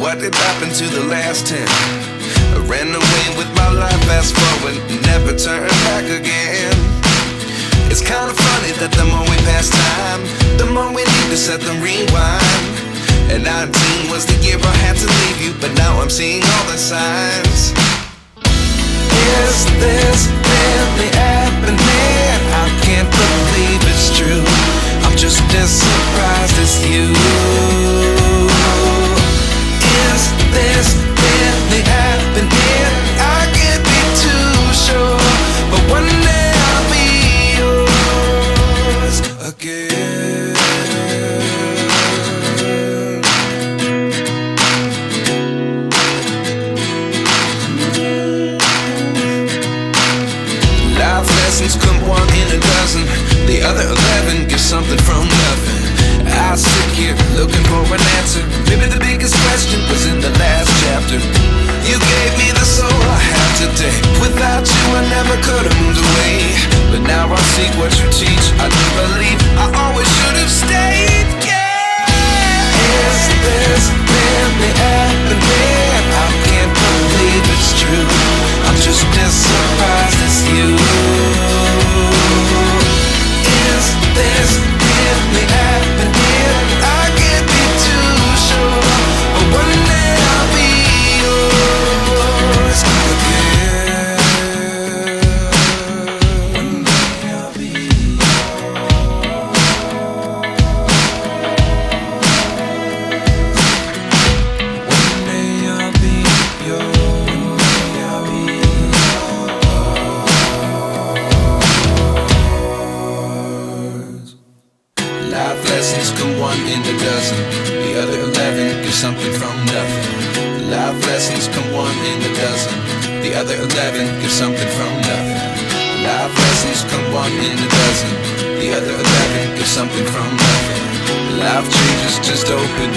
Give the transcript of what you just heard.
What did happen to the last 10? I ran away with my life, fast forward, never turn back again. It's kind of funny that the more we pass time, the more we need to set them rewind. And 19 was the year I had to leave you, but now I'm seeing all the signs. Is this really happening? I can't believe it's true. I'm just as surprised as you. Is this really happening? I can't be too sure, but one day I'll be yours again. Life lessons come one in a dozen. The other 11 get something from nothing. I sit here looking for an answer. Maybe the biggest question was in the last chapter. You gave me the soul I have today. Without you I never could have moved away. But now I see what you teach. I do believe I always should have stayed. Yeah. Is this really happening? I can't believe it's true. I'm just as surprised as you. Is this really happening? I can't be too sure, but one day I'll be yours again. One day I'll be yours. One day I'll be yours. One day I'll be yours. Life lessons come one in a dozen. The other 11 give something from nothing. Life lessons come one in a dozen. The other 11 give something from nothing. Life lessons come one in a dozen. The other 11 give something from nothing. Life changes just open.